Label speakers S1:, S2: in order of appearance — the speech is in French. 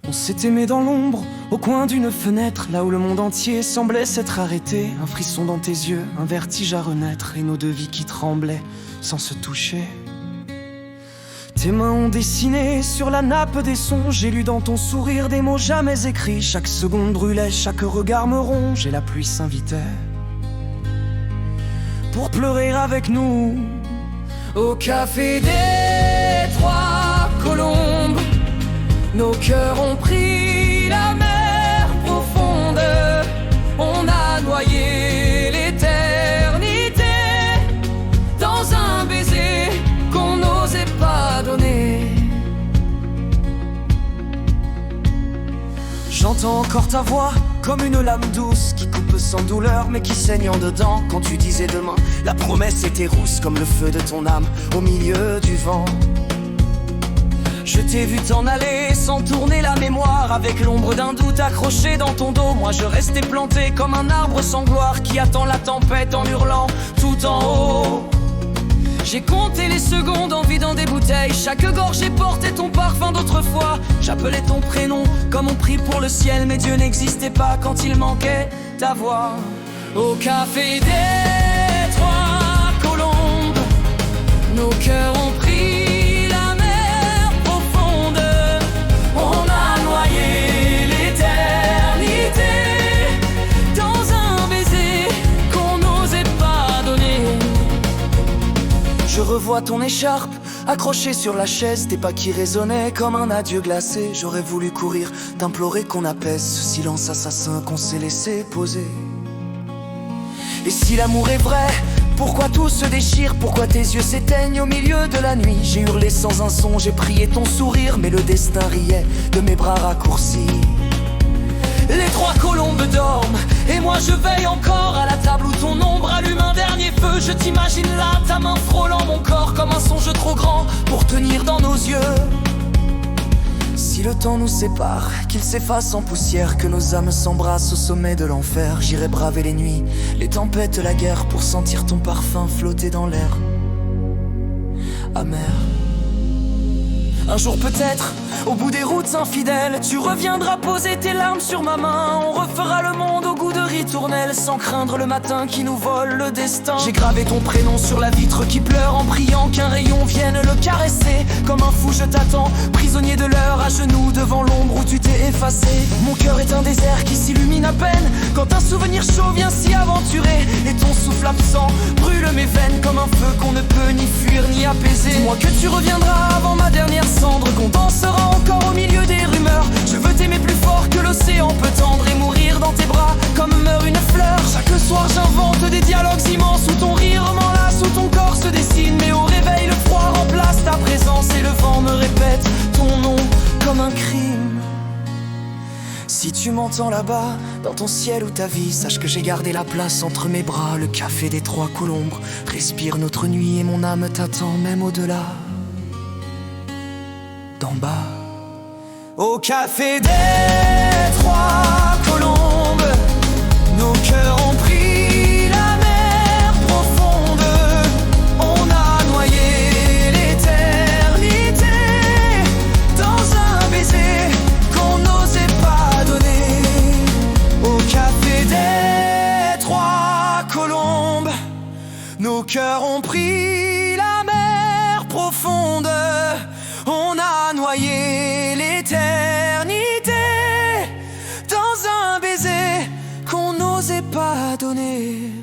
S1: On s'est aimé dans l'ombre, au coin d'une fenêtre, là où le monde entier semblait s'être arrêté. Un frisson dans tes yeux, un vertige à renaître, et nos deux vies qui tremblaient sans se toucher. Tes mains ont dessiné sur la nappe des sons. J'ai lu dans ton sourire des mots jamais écrits. Chaque seconde brûlait, chaque regard me ronge, et la pluie s'invitait pour pleurer avec nous. Au café des Trois Colombes, nos cœurs ont pris la mer profonde. On a noyé l'éternité dans un baiser qu'on n'osait pas donner. J'entends encore ta voix comme une lame douce qui coupe sans douleur mais qui saigne en dedans. Quand tu disais demain, la promesse était rousse comme le feu de ton âme au milieu du vent. Je t'ai vu t'en aller sans tourner la mémoire, avec l'ombre d'un doute accroché dans ton dos. Moi je restais planté comme un arbre sans gloire qui attend la tempête en hurlant tout en haut. J'ai compté les secondes en vidant des bouteilles, chaque gorgée portait ton parfum d'autrefois. J'appelais ton prénom comme on prie pour le ciel, mais Dieu n'existait pas quand il manquait ta voix. Au café des Trois Colombes, nos cœurs ont pris la mer profonde. On a noyé l'éternité dans un baiser qu'on n'osait pas donner. Je revois ton écharpe accrochée sur la chaise, tes pas qui résonnaient comme un adieu glacé. J'aurais voulu courir, t'implorer qu'on apaise ce silence assassin qu'on s'est laissé poser. Et si l'amour est vrai, pourquoi tout se déchire? Pourquoi tes yeux s'éteignent au milieu de la nuit? J'ai hurlé sans un son, j'ai prié ton sourire, mais le destin riait de mes bras raccourcis. Les Trois Colombes dorment, et moi je veille encore à la table où ton ombre allume un dernier feu. Je t'imagine là, ta main frôlant mon corps comme un songe trop grand pour tenir dans nos yeux. Si le temps nous sépare, qu'il s'efface en poussière, que nos âmes s'embrassent au sommet de l'enfer. J'irai braver les nuits, les tempêtes, la guerre, pour sentir ton parfum flotter dans l'air amer. Un jour peut-être, au bout des routes infidèles, tu reviendras poser tes larmes sur ma main. On refera le monde au goût de ritournelle, sans craindre le matin qui nous vole le destin. J'ai gravé ton prénom sur la vitre qui pleure en priant qu'un rayon vienne le caresser. Comme un fou je t'attends, prisonnier de l'heure, à genoux devant l'ombre où tu t'es effacé. Mon cœur est un désert qui s'illumine à peine quand un souvenir chaud vient s'y aventurer. Et ton souffle absent brûle mes veines comme un feu qu'on ne peut ni fuir ni apaiser. Dis-moi que tu reviendras avant ma dernière cendre, qu'on dansera encore au milieu des rumeurs. Je veux t'aimer plus fort que l'océan peut tendre et mourir dans tes bras comme meurt une fleur. Chaque soir j'invente des dialogues immenses où ton rire m'enlace, où ton corps se dessine, mais au réveil le froid remplace ta présence et le vent me répète ton nom comme un crime. Si tu m'entends là-bas, dans ton ciel ou ta vie, sache que j'ai gardé la place entre mes bras. Le café des Trois Colombes respire notre nuit et mon âme t'attend même au-delà, d'en bas. Au café des Trois Colombes, nos cœurs ont pris la mer profonde. On a noyé l'éternité dans un baiser qu'on n'osait pas donner. Au café des Trois Colombes, nos cœurs ont pris la mer profonde. On a noyé l'éternité dans un baiser qu'on n'osait pas donner.